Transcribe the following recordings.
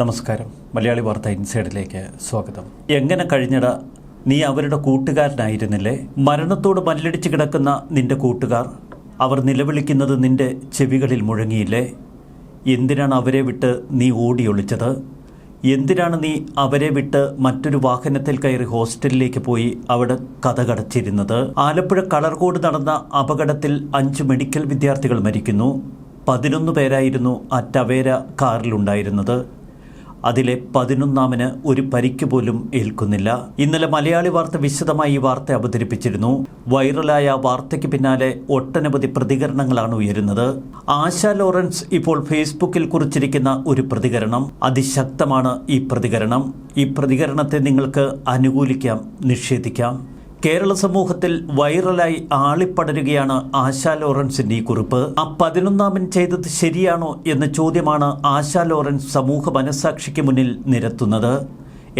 നമസ്കാരം. മലയാളി വാർത്ത ഇൻസൈഡിലേക്ക് സ്വാഗതം. എങ്ങനെ കഴിഞ്ഞട? നീ അവരുടെ കൂട്ടുകാരനായിരുന്നില്ലേ? മരണത്തോട് മല്ലടിച്ച് കിടക്കുന്ന നിന്റെ കൂട്ടുകാർ, അവർ നിലവിളിക്കുന്നത് നിന്റെ ചെവികളിൽ മുഴങ്ങിയില്ലേ? എന്തിനാണ് അവരെ വിട്ട് നീ ഓടിയൊളിച്ചത്? എന്തിനാണ് നീ അവരെ വിട്ട് മറ്റൊരു വാഹനത്തിൽ കയറി ഹോസ്റ്റലിലേക്ക് പോയി അവിടെ കഥകടച്ചിരുന്നത്? ആലപ്പുഴ കളർകോട് നടന്ന അപകടത്തിൽ 5 മെഡിക്കൽ വിദ്യാർത്ഥികൾ മരിക്കുന്നു. 11 പേരായിരുന്നു ആ ടവേര കാറിലുണ്ടായിരുന്നത്. അതിലെ 11ാമന് ഒരു പരിക്ക് പോലും ഏൽക്കുന്നില്ല. ഇന്നലെ മലയാളി വാർത്ത വിശദമായി ഈ വാർത്ത അവതരിപ്പിച്ചിരുന്നു. വൈറലായ വാർത്തയ്ക്ക് പിന്നാലെ ഒട്ടനവധി പ്രതികരണങ്ങളാണ് ഉയരുന്നത്. ആശ ലോറൻസ് ഇപ്പോൾ ഫേസ്ബുക്കിൽ കുറിച്ചിരിക്കുന്ന ഒരു പ്രതികരണം അതിശക്തമാണ്. ഈ പ്രതികരണത്തെ നിങ്ങൾക്ക് അനുകൂലിക്കാം, നിഷേധിക്കാം. കേരള സമൂഹത്തിൽ വൈറലായി ആളിപ്പടരുകയാണ് ആശ ലോറൻസിന്റെ ഈ കുറിപ്പ്. ആ 11ാമൻ ചെയ്തത് ശരിയാണോ എന്ന ചോദ്യമാണ് ആശ ലോറൻസ് സമൂഹ മനസാക്ഷിക്ക് മുന്നിൽ നിരത്തുന്നത്.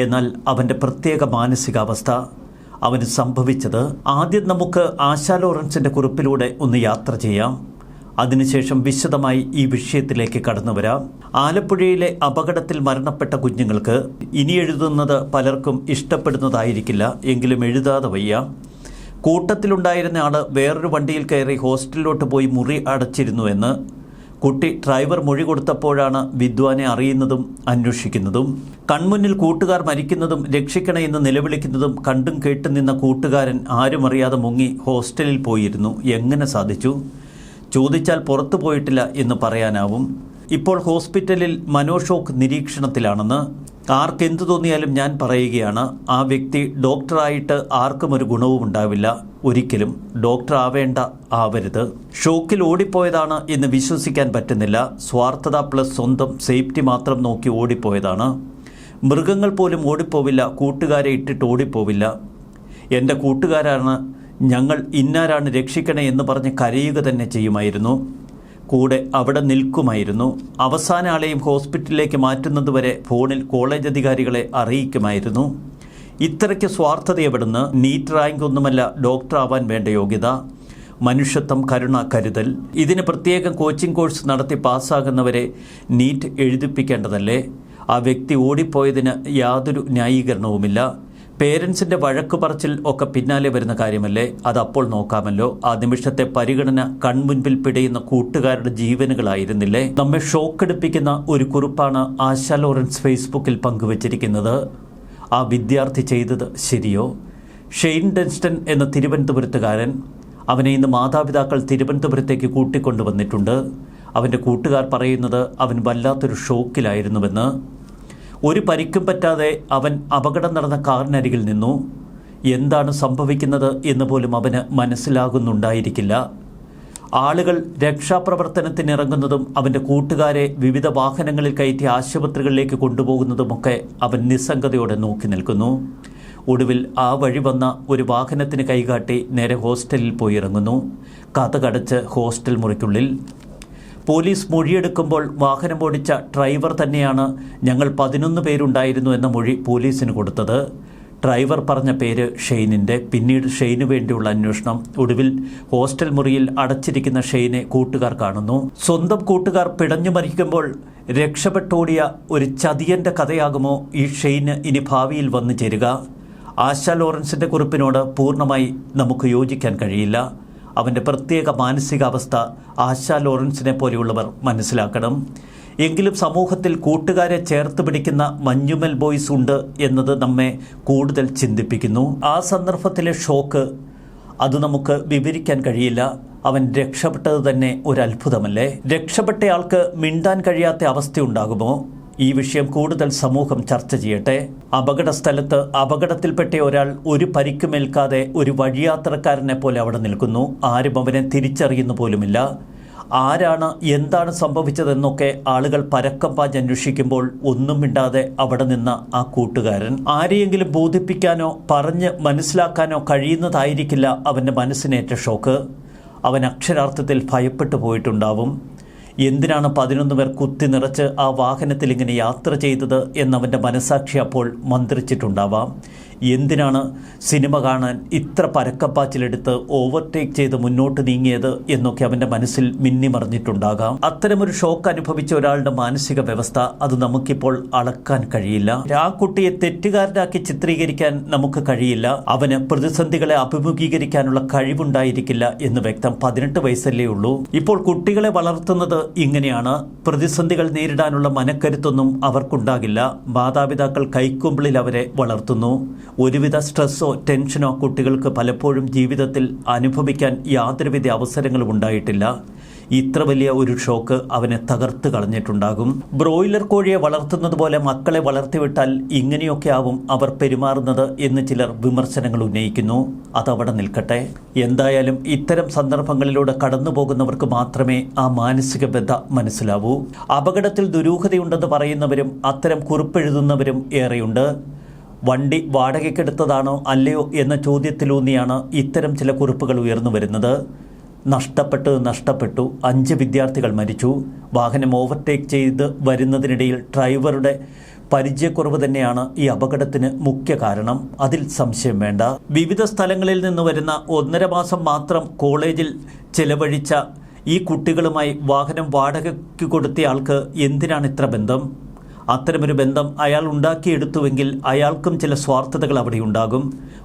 എന്നാൽ അവന്റെ പ്രത്യേക മാനസികാവസ്ഥ, അവന് സംഭവിച്ചത്, ആദ്യം നമുക്ക് ആശ ലോറൻസിന്റെ കുറിപ്പിലൂടെ ഒന്ന് യാത്ര ചെയ്യാം. അതിനുശേഷം വിശദമായി ഈ വിഷയത്തിലേക്ക് കടന്നു വരാം. ആലപ്പുഴയിലെ അപകടത്തിൽ മരണപ്പെട്ട കുഞ്ഞുങ്ങൾക്ക് ഇനി എഴുതുന്നത് പലർക്കും ഇഷ്ടപ്പെടുന്നതായിരിക്കില്ല, എങ്കിലും എഴുതാതെ വയ്യ. കൂട്ടത്തിലുണ്ടായിരുന്ന ആള് വേറൊരു വണ്ടിയിൽ കയറി ഹോസ്റ്റലിലോട്ട് പോയി മുറി അടച്ചിരുന്നുവെന്ന് കുട്ടി ഡ്രൈവർ മൊഴി കൊടുത്തപ്പോഴാണ് വിദ്വാനെ അറിയുന്നതും അന്വേഷിക്കുന്നതും. കൺമുന്നിൽ കൂട്ടുകാർ മരിക്കുന്നതും രക്ഷിക്കണമെന്ന് നിലവിളിക്കുന്നതും കണ്ടും കേട്ടും നിന്ന കൂട്ടുകാരൻ ആരും അറിയാതെ മുങ്ങി ഹോസ്റ്റലിൽ പോയിരുന്നു. എങ്ങനെ സാധിച്ചു? ചോദിച്ചാൽ പുറത്തു പോയിട്ടില്ല എന്ന് പറയാനാവും. ഇപ്പോൾ ഹോസ്പിറ്റലിൽ മനോഷോക്ക് നിരീക്ഷണത്തിലാണെന്ന്. ആർക്കെന്തു തോന്നിയാലും ഞാൻ പറയുകയാണ്, ആ വ്യക്തി ഡോക്ടറായിട്ട് ആർക്കും ഒരു ഗുണവും ഉണ്ടാവില്ല. ഒരിക്കലും ഡോക്ടർ ആവരുത്. ഷോക്കിൽ ഓടിപ്പോയതാണ് എന്ന് വിശ്വസിക്കാൻ പറ്റുന്നില്ല. സ്വാർത്ഥത പ്ലസ് സ്വന്തം സേഫ്റ്റി മാത്രം നോക്കി ഓടിപ്പോയതാണ്. മൃഗങ്ങൾ പോലും ഓടിപ്പോവില്ല, കൂട്ടുകാരെ ഇട്ടിട്ട് ഓടിപ്പോവില്ല. എൻ്റെ കൂട്ടുകാരാണ്, ഞങ്ങൾ ഇന്നാരാണ്, രക്ഷിക്കണേ എന്ന് പറഞ്ഞ് കരയുക തന്നെ ചെയ്യുമായിരുന്നു. കൂടെ അവിടെ നിൽക്കുമായിരുന്നു. അവസാന ആളെയും ഹോസ്പിറ്റലിലേക്ക് മാറ്റുന്നതുവരെ ഫോണിൽ കോളേജ് അധികാരികളെ അറിയിക്കുമായിരുന്നു. ഇത്രയ്ക്ക് സ്വാർത്ഥത എവിടുന്ന്? നീറ്റ് റാങ്ക് ഒന്നുമല്ല ഡോക്ടർ ആവാൻ വേണ്ട യോഗ്യത. മനുഷ്യത്വം, കരുണ, കരുതൽ. ഇതിന് പ്രത്യേകം കോച്ചിങ് കോഴ്സ് നടത്തി പാസ്സാകുന്നവരെ നീറ്റ് എഴുതിപ്പിക്കേണ്ടതല്ലേ? ആ വ്യക്തി ഓടിപ്പോയതിന് യാതൊരു ന്യായീകരണവുമില്ല. പേരൻസിൻ്റെ വഴക്ക് പറച്ചിൽ ഒക്കെ പിന്നാലെ വരുന്ന കാര്യമല്ലേ? അതപ്പോൾ നോക്കാമല്ലോ. ആ നിമിഷത്തെ പരിഗണന കൺമുൻപിൽ പിടയുന്ന കൂട്ടുകാരുടെ ജീവനുകളായിരുന്നില്ലേ? നമ്മെ ഷോക്കടിപ്പിക്കുന്ന ഒരു കുറിപ്പാണ് ആശ ലോറൻസ് ഫേസ്ബുക്കിൽ പങ്കുവച്ചിരിക്കുന്നത്. ആ വിദ്യാർത്ഥി ചെയ്തത് ശരിയോ? ഷെയ്ൻ ഡെൻസ്റ്റൺ എന്ന തിരുവനന്തപുരത്തുകാരൻ, അവനെ ഇന്ന് മാതാപിതാക്കൾ തിരുവനന്തപുരത്തേക്ക് കൂട്ടിക്കൊണ്ടുവന്നിട്ടുണ്ട്. അവൻ്റെ കൂട്ടുകാർ പറയുന്നത് അവൻ വല്ലാത്തൊരു ഷോക്കിലായിരുന്നുവെന്ന്. ഒരു പരിക്കും പറ്റാതെ അവൻ അപകടം നടന്ന കാറിനരികിൽ നിന്നു. എന്താണ് സംഭവിക്കുന്നത് എന്ന് പോലും അവന് മനസ്സിലാകുന്നുണ്ടായിരിക്കില്ല. ആളുകൾ രക്ഷാപ്രവർത്തനത്തിനിറങ്ങുന്നതും അവൻ്റെ കൂട്ടുകാരെ വിവിധ വാഹനങ്ങളിൽ കയറ്റി ആശുപത്രികളിലേക്ക് കൊണ്ടുപോകുന്നതുമൊക്കെ അവൻ നിസ്സംഗതയോടെ നോക്കി നിൽക്കുന്നു. ഒടുവിൽ ആ വഴി വന്ന ഒരു വാഹനത്തിന് കൈകാട്ടി നേരെ ഹോസ്റ്റലിൽ പോയി ഇറങ്ങുന്നു. കതകടച്ച് ഹോസ്റ്റൽ മുറിക്കുള്ളിൽ പോലീസ് മൊഴിയെടുക്കുമ്പോൾ വാഹനം ഓടിച്ച ഡ്രൈവർ തന്നെയാണ് ഞങ്ങൾ 11 പേരുണ്ടായിരുന്നു എന്ന മൊഴി പോലീസിന് കൊടുത്തത്. ഡ്രൈവർ പറഞ്ഞ പേര് ഷെയ്നിൻ്റെ. പിന്നീട് ഷെയ്നു വേണ്ടിയുള്ള അന്വേഷണം. ഒടുവിൽ ഹോസ്റ്റൽ മുറിയിൽ അടച്ചിരിക്കുന്ന ഷെയ്നെ കൂട്ടുകാർ കാണുന്നു. സ്വന്തം കൂട്ടുകാർ പിടഞ്ഞു മരിക്കുമ്പോൾ രക്ഷപ്പെട്ടോടിയ ഒരു ചതിയൻ്റെ കഥയാകുമോ ഈ ഷെയ്ന് ഇനി ഭാവിയിൽ വന്നു ചേരുക? ആശ ലോറൻസിൻ്റെ കുറിപ്പിനോട് പൂർണ്ണമായി നമുക്ക് യോജിക്കാൻ കഴിയില്ല. അവൻ്റെ പ്രത്യേക മാനസികാവസ്ഥ ആശ ലോറൻസിനെ പോലെയുള്ളവർ മനസ്സിലാക്കണം. എങ്കിലും സമൂഹത്തിൽ കൂട്ടുകാരെ ചേർത്ത് പിടിക്കുന്ന മഞ്ഞുമൽ ബോയ്സ് ഉണ്ട് എന്നത് നമ്മെ കൂടുതൽ ചിന്തിപ്പിക്കുന്നു. ആ സന്ദർഭത്തിലെ ഷോക്ക് അത് നമുക്ക് വിവരിക്കാൻ കഴിയില്ല. അവൻ രക്ഷപ്പെട്ടത് തന്നെ ഒരു അത്ഭുതമല്ലേ? രക്ഷപ്പെട്ടയാൾക്ക് മിണ്ടാൻ കഴിയാത്ത അവസ്ഥയുണ്ടാകുമോ? ഈ വിഷയം കൂടുതൽ സമൂഹം ചർച്ച ചെയ്യട്ടെ. അപകട സ്ഥലത്ത് അപകടത്തിൽപ്പെട്ട ഒരാൾ ഒരു പരിക്കുമേൽക്കാതെ ഒരു വഴിയാത്രക്കാരനെ പോലെ അവിടെ നിൽക്കുന്നു. ആരും അവനെ തിരിച്ചറിയുന്നു പോലുമില്ല. ആരാണ്, എന്താണ് സംഭവിച്ചതെന്നൊക്കെ ആളുകൾ പരക്കം പാഞ്ഞ് അന്വേഷിക്കുമ്പോൾ ഒന്നും മിണ്ടാതെ അവിടെ നിന്ന ആ കൂട്ടുകാരൻ. ആരെയെങ്കിലും ബോധിപ്പിക്കാനോ പറഞ്ഞ് മനസ്സിലാക്കാനോ കഴിയുന്നതായിരിക്കില്ല അവൻ്റെ മനസ്സിനേറ്റ ഷോക്ക്. അവൻ അക്ഷരാർത്ഥത്തിൽ ഭയപ്പെട്ടു പോയിട്ടുണ്ടാവും. എന്തിനാണ് 11 പേർ കുത്തി നിറച്ച് ആ വാഹനത്തിൽ ഇങ്ങനെ യാത്ര ചെയ്തത് എന്നവൻ്റെ മനസാക്ഷി അപ്പോൾ മന്ത്രിച്ചിട്ടുണ്ടാവാം. എന്തിനാണ് സിനിമ കാണാൻ ഇത്ര പരക്കപ്പാച്ചിലെടുത്ത് ഓവർടേക്ക് ചെയ്ത് മുന്നോട്ട് നീങ്ങിയത് എന്നൊക്കെ അവൻ്റെ മനസ്സിൽ മിന്നിമറിഞ്ഞിട്ടുണ്ടാകാം. അത്തരമൊരു ഷോക്ക് അനുഭവിച്ച ഒരാളുടെ മാനസിക വ്യവസ്ഥ അത് നമുക്കിപ്പോൾ അളക്കാൻ കഴിയില്ല. ആ കുട്ടിയെ തെറ്റുകാരനാക്കി ചിത്രീകരിക്കാൻ നമുക്ക് കഴിയില്ല. അവന് പ്രതിസന്ധികളെ അഭിമുഖീകരിക്കാനുള്ള കഴിവുണ്ടായിരിക്കില്ല എന്ന് വ്യക്തം. 18 വയസ്സല്ലേ ഉള്ളൂ. ഇപ്പോൾ കുട്ടികളെ വളർത്തുന്നത് ഇങ്ങനെയാണ്. പ്രതിസന്ധികൾ നേരിടാനുള്ള മനക്കരുത്തൊന്നും അവർക്കുണ്ടാകില്ല. മാതാപിതാക്കൾ കൈക്കുമ്പിളിൽ അവരെ വളർത്തുന്നു. ഒരുവിധ സ്ട്രെസ്സോ ടെൻഷനോ കുട്ടികൾക്ക് പലപ്പോഴും ജീവിതത്തിൽ അനുഭവിക്കാൻ യാതൊരുവിധ അവസരങ്ങളും ഉണ്ടായിട്ടില്ല. ഇത്ര വലിയ ഒരു ഷോക്ക് അവനെ തകർത്ത് കളഞ്ഞിട്ടുണ്ടാകും. ബ്രോയിലർ കോഴിയെ വളർത്തുന്നത് പോലെ മക്കളെ വളർത്തിവിട്ടാൽ ഇങ്ങനെയൊക്കെ ആവും അവർ പെരുമാറുന്നത് എന്ന് ചിലർ വിമർശനങ്ങൾ ഉന്നയിക്കുന്നു. അതവിടെ നിൽക്കട്ടെ. എന്തായാലും ഇത്തരം സന്ദർഭങ്ങളിലൂടെ കടന്നു പോകുന്നവർക്ക് മാത്രമേ ആ മാനസിക വ്യഥ മനസ്സിലാവൂ. അപകടത്തിൽ ദുരൂഹതയുണ്ടെന്ന് പറയുന്നവരും അത്തരം കുറിപ്പെഴുതുന്നവരും ഏറെയുണ്ട്. വണ്ടി വാടകയ്ക്കെടുത്തതാണോ അല്ലയോ എന്ന ചോദ്യത്തിലൂന്നിയാണ് ഇത്തരം ചില കുറിപ്പുകൾ ഉയർന്നു വരുന്നത്. നഷ്ടപ്പെട്ടു 5 വിദ്യാർത്ഥികൾ മരിച്ചു. വാഹനം ഓവർടേക്ക് ചെയ്ത് വരുന്നതിനിടയിൽ ഡ്രൈവറുടെ പരിചയക്കുറവ് തന്നെയാണ് ഈ അപകടത്തിന് മുഖ്യ കാരണം. അതിൽ സംശയം വേണ്ട. വിവിധ സ്ഥലങ്ങളിൽ നിന്ന് വരുന്ന 1.5 മാസം മാത്രം കോളേജിൽ ചെലവഴിച്ച ഈ കുട്ടികളുമായി വാഹനം വാടകയ്ക്ക് കൊടുത്തയാൾക്ക് എന്തിനാണ് ഇത്ര ബന്ധം? അത്തരമൊരു ബന്ധം അയാൾ ഉണ്ടാക്കിയെടുത്തുവെങ്കിൽ അയാൾക്കും ചില സ്വാർത്ഥതകൾ അവിടെ ഉണ്ടാകും.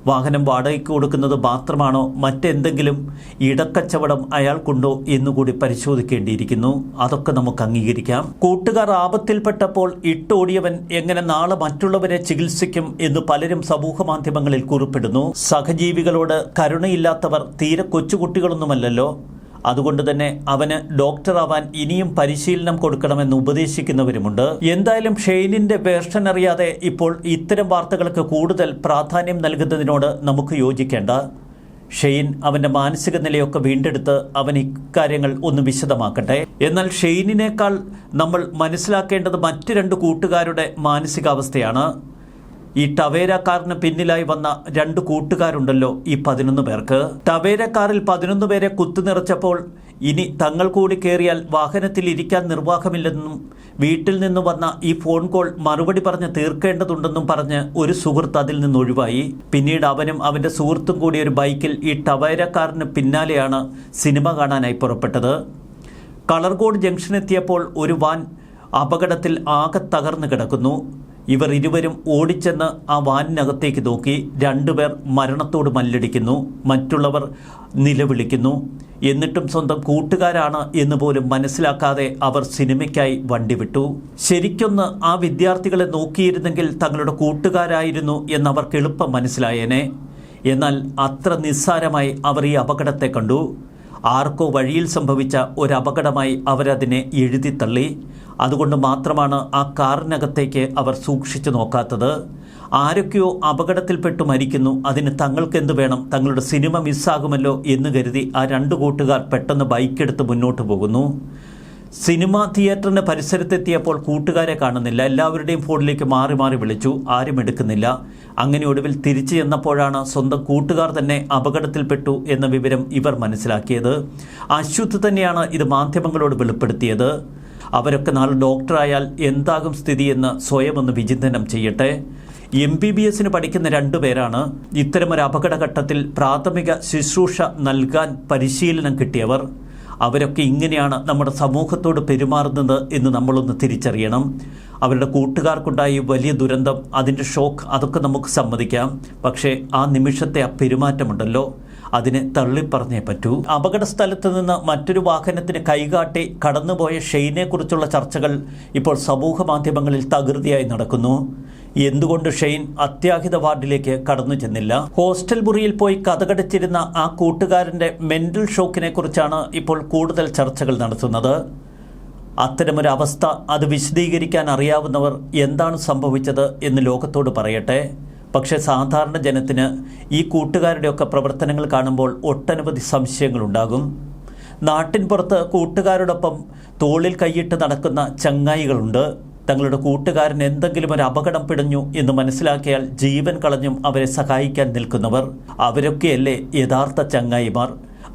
വാഹനം വാടകയ്ക്ക് കൊടുക്കുന്നത് മാത്രമാണോ മറ്റെന്തെങ്കിലും ഇടക്കച്ചവടം അയാൾക്കുണ്ടോ എന്നുകൂടി പരിശോധിക്കേണ്ടിയിരിക്കുന്നു. അതൊക്കെ നമുക്ക് അംഗീകരിക്കാം. കൂട്ടുകാർ ആപത്തിൽപ്പെട്ടപ്പോൾ ഇട്ടോടിയവൻ എങ്ങനെ നാളെ മറ്റുള്ളവരെ ചികിത്സിക്കും എന്ന് പലരും സമൂഹ മാധ്യമങ്ങളിൽ കുറിപ്പിടുന്നു. സഹജീവികളോട് കരുണയില്ലാത്തവർ തീരെ കൊച്ചുകുട്ടികളൊന്നുമല്ലല്ലോ. അതുകൊണ്ട് തന്നെ അവന് ഡോക്ടറാവാൻ ഇനിയും പരിശീലനം കൊടുക്കണമെന്ന് ഉപദേശിക്കുന്നവരുമുണ്ട്. എന്തായാലും ഷെയ്നിന്റെ വേർഷൻ അറിയാതെ ഇപ്പോൾ ഇത്തരം വാർത്തകൾക്ക് കൂടുതൽ പ്രാധാന്യം നൽകുന്നതിനോട് നമുക്ക് യോജിക്കേണ്ട. ഷെയ്ൻ അവൻ്റെ മാനസിക നിലയൊക്കെ വീണ്ടെടുത്ത് അവൻ ഇക്കാര്യങ്ങൾ ഒന്ന് വിശദമാക്കട്ടെ. എന്നാൽ ഷെയ്നിനേക്കാൾ നമ്മൾ മനസ്സിലാക്കേണ്ടത് മറ്റ് 2 കൂട്ടുകാരുടെ മാനസികാവസ്ഥയാണ്. ഈ ടവേര കാറിന് പിന്നിലായി വന്ന 2 കൂട്ടുകാരുണ്ടല്ലോ, ഈ 11 പേർക്ക്. ടവേര കാറിൽ 11 പേരെ കുത്തുനിറച്ചപ്പോൾ ഇനി തങ്ങൾ കൂടി കയറിയാൽ വാഹനത്തിൽ ഇരിക്കാൻ നിർവാഹമില്ലെന്നും വീട്ടിൽ നിന്ന് വന്ന ഈ ഫോൺ കോൾ മറുപടി പറഞ്ഞ് തീർക്കേണ്ടതുണ്ടെന്നും പറഞ്ഞ് ഒരു സുഹൃത്ത് അതിൽ നിന്ന് ഒഴിവായി. പിന്നീട് അവനും അവൻ്റെ സുഹൃത്തും കൂടി ഒരു ബൈക്കിൽ ഈ ടവേര കാറിന് പിന്നാലെയാണ് സിനിമ കാണാനായി പുറപ്പെട്ടത്. കളർകോട് ജംഗ്ഷനെത്തിയപ്പോൾ ഒരു വാൻ അപകടത്തിൽ ആകെ തകർന്നു കിടക്കുന്നു. ഇവർ ഇരുവരും ഓടിച്ചെന്ന് ആ വാനിനകത്തേക്ക് നോക്കി. 2 പേർ മരണത്തോട് മല്ലടിക്കുന്നു. മറ്റുള്ളവർ നിലവിളിക്കുന്നു. എന്നിട്ടും സ്വന്തം കൂട്ടുകാരാണ് എന്ന് പോലും മനസ്സിലാക്കാതെ അവർ സിനിമയ്ക്കായി വണ്ടി വിട്ടു. ശരിക്കൊന്ന് ആ വിദ്യാർത്ഥികളെ നോക്കിയിരുന്നെങ്കിൽ തങ്ങളുടെ കൂട്ടുകാരായിരുന്നു എന്നവർക്ക് എളുപ്പം മനസ്സിലായേനെ. എന്നാൽ അത്ര നിസ്സാരമായി അവർ ഈ അപകടത്തെ കണ്ടു. ആർക്കോ വഴിയിൽ സംഭവിച്ച ഒരപകടമായി അവരതിനെ എഴുതിത്തള്ളി. അതുകൊണ്ട് മാത്രമാണ് ആ കാറിനകത്തേക്ക് അവർ സൂക്ഷിച്ചു നോക്കാത്തത്. ആരൊക്കെയോ അപകടത്തിൽപ്പെട്ടു മരിക്കുന്നു, അതിന് തങ്ങൾക്കെന്ത് വേണം, തങ്ങളുടെ സിനിമ മിസ്സാകുമല്ലോ എന്ന് കരുതി ആ 2 കൂട്ടുകാർ പെട്ടെന്ന് ബൈക്കെടുത്ത് മുന്നോട്ട് പോകുന്നു. സിനിമ തിയേറ്ററിൻ്റെ പരിസരത്തെത്തിയപ്പോൾ കൂട്ടുകാരെ കാണുന്നില്ല. എല്ലാവരുടെയും ഫോണിലേക്ക് മാറി മാറി വിളിച്ചു, ആരും എടുക്കുന്നില്ല. അങ്ങനെ ഒടുവിൽ തിരിച്ചു ചെന്നപ്പോഴാണ് സ്വന്തം കൂട്ടുകാർ തന്നെ അപകടത്തിൽപ്പെട്ടു എന്ന വിവരം ഇവർ മനസ്സിലാക്കിയത്. അശ്വത് തന്നെയാണ് ഇത് മാധ്യമങ്ങളോട് വെളിപ്പെടുത്തിയത്. അവരൊക്കെ നാളെ ഡോക്ടറായാൽ എന്താകും സ്ഥിതിയെന്ന് സ്വയം ഒന്ന് വിചിന്തനം ചെയ്യട്ടെ. MBBS പഠിക്കുന്ന 2 പേരാണ് ഇത്തരമൊരു അപകടഘട്ടത്തിൽ പ്രാഥമിക ശുശ്രൂഷ നൽകാൻ പരിശീലനം കിട്ടിയവർ. അവരൊക്കെ ഇങ്ങനെയാണ് നമ്മുടെ സമൂഹത്തോട് പെരുമാറുന്നത് എന്ന് നമ്മളൊന്ന് തിരിച്ചറിയണം. അവരുടെ കൂട്ടുകാർക്കുണ്ടായ വലിയ ദുരന്തം, അതിൻ്റെ ഷോക്ക്, അതൊക്കെ നമുക്ക് സമ്മതിക്കാം. പക്ഷേ ആ നിമിഷത്തെ ആ പെരുമാറ്റമുണ്ടല്ലോ, അതിനെ തള്ളിപ്പറഞ്ഞേ പറ്റൂ. അപകട സ്ഥലത്ത് നിന്ന് മറ്റൊരു വാഹനത്തിന് കൈകാട്ടി കടന്നുപോയ ഷെയ്നെക്കുറിച്ചുള്ള ചർച്ചകൾ ഇപ്പോൾ സമൂഹ മാധ്യമങ്ങളിൽ തകൃതിയായി നടക്കുന്നു. എന്തുകൊണ്ട് ഷെയ്ൻ അത്യാഹിത വാർഡിലേക്ക് കടന്നു ചെന്നില്ല? ഹോസ്റ്റൽ മുറിയിൽ പോയി കഥകടച്ചിരുന്ന ആ കൂട്ടുകാരൻ്റെ മെൻ്റൽ ഷോക്കിനെ കുറിച്ചാണ് ഇപ്പോൾ കൂടുതൽ ചർച്ചകൾ നടത്തുന്നത്. അത്തരമൊരു അവസ്ഥ അത് വിശദീകരിക്കാൻ അറിയാവുന്നവർ എന്താണ് സംഭവിച്ചത് എന്ന് ലോകത്തോട് പറയട്ടെ. പക്ഷേ സാധാരണ ജനത്തിന് ഈ കൂട്ടുകാരുടെയൊക്കെ പ്രവർത്തനങ്ങൾ കാണുമ്പോൾ ഒട്ടനവധി സംശയങ്ങളുണ്ടാകും. നാട്ടിൻ പുറത്ത് കൂട്ടുകാരോടൊപ്പം തോളിൽ കൈയിട്ട് നടക്കുന്ന ചങ്ങായികളുണ്ട്. തങ്ങളുടെ കൂട്ടുകാരൻ എന്തെങ്കിലും ഒരു അപകടം പിടഞ്ഞു എന്ന് മനസ്സിലാക്കിയാൽ ജീവൻ കളഞ്ഞും അവരെ സഹായിക്കാൻ നിൽക്കുന്നവർ. അവരൊക്കെയല്ലേ യഥാർത്ഥ ചങ്ങായിമാർ.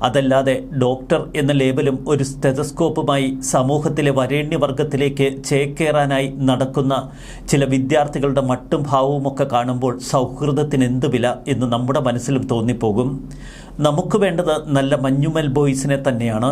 അതല്ലാതെ ഡോക്ടർ എന്ന ലേബലും ഒരു സ്റ്റെതസ്കോപ്പുമായി സമൂഹത്തിലെ വരേണ്യവർഗത്തിലേക്ക് ചേക്കേറാനായി നടക്കുന്ന ചില വിദ്യാർത്ഥികളുടെ മട്ടും ഭാവവുമൊക്കെ കാണുമ്പോൾ സൗഹൃദത്തിന് എന്ത് വില എന്ന് നമ്മുടെ മനസ്സിലും തോന്നിപ്പോകും. നമുക്ക് വേണ്ടത് നല്ല മഞ്ഞുമൽ ബോയ്സിനെ തന്നെയാണ്.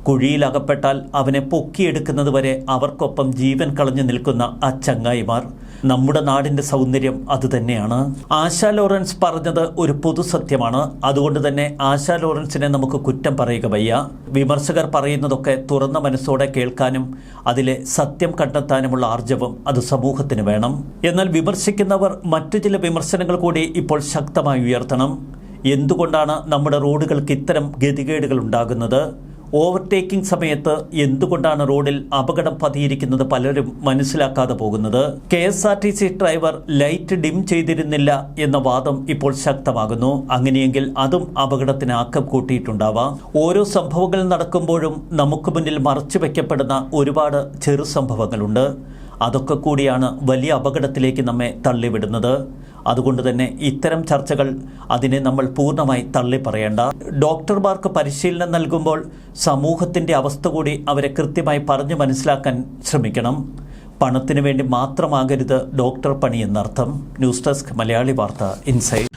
കുഴിയിലകപ്പെട്ടാൽ അവനെ പൊക്കിയെടുക്കുന്നത് വരെ അവർക്കൊപ്പം ജീവൻ കളഞ്ഞു നിൽക്കുന്ന ആ ചങ്ങായിമാർ. നമ്മുടെ നാടിൻ്റെ സൗന്ദര്യം അതുതന്നെയാണ്. ആശാ ലോറൻസ് പറഞ്ഞത് ഒരു പൊതുസത്യമാണ്. അതുകൊണ്ട് തന്നെ ആശാ ലോറൻസിനെ നമുക്ക് കുറ്റം പറയുക വയ്യ. വിമർശകർ പറയുന്നതൊക്കെ തുറന്ന മനസ്സോടെ കേൾക്കാനും അതിലെ സത്യം കണ്ടെത്താനുമുള്ള ആർജവം അത് സമൂഹത്തിന് വേണം. എന്നാൽ വിമർശിക്കുന്നവർ മറ്റു ചില വിമർശനങ്ങൾ കൂടി ഇപ്പോൾ ശക്തമായി ഉയർത്തണം. എന്തുകൊണ്ടാണ് നമ്മുടെ റോഡുകൾക്ക് ഇത്തരം ഗതികേടുകൾ ഉണ്ടാകുന്നത്? ഓവർടേക്കിംഗ് സമയത്ത് എന്തുകൊണ്ടാണ് റോഡിൽ അപകടം പതിയിരിക്കുന്നത് പലരും മനസ്സിലാക്കാതെ പോകുന്നത്? KSRTC ഡ്രൈവർ ലൈറ്റ് ഡിം ചെയ്തിരുന്നില്ല എന്ന വാദം ഇപ്പോൾ ശക്തമാകുന്നു. അങ്ങനെയെങ്കിൽ അതും അപകടത്തിന് ആക്കം കൂട്ടിയിട്ടുണ്ടാവാം. ഓരോ സംഭവങ്ങൾ നടക്കുമ്പോഴും നമുക്ക് മുന്നിൽ മറച്ചു വയ്ക്കപ്പെടുന്ന ഒരുപാട് ചെറു സംഭവങ്ങളുണ്ട്. അതൊക്കെ കൂടിയാണ് വലിയ അപകടത്തിലേക്ക് നമ്മെ തള്ളിവിടുന്നത്. അതുകൊണ്ട് തന്നെ ഇത്തരം ചർച്ചകൾ അതിനെ നമ്മൾ പൂർണ്ണമായി തള്ളിപ്പറയേണ്ട. ഡോക്ടർമാർക്ക് പരിശീലനം നൽകുമ്പോൾ സമൂഹത്തിൻ്റെ അവസ്ഥ കൂടി അവരെ കൃത്യമായി പറഞ്ഞു മനസ്സിലാക്കാൻ ശ്രമിക്കണം. പണത്തിന് വേണ്ടി മാത്രമാകരുത് ഡോക്ടർ പണി എന്നർത്ഥം. ന്യൂസ് ഡെസ്ക് മലയാളി വാർത്ത ഇൻസൈഡ്.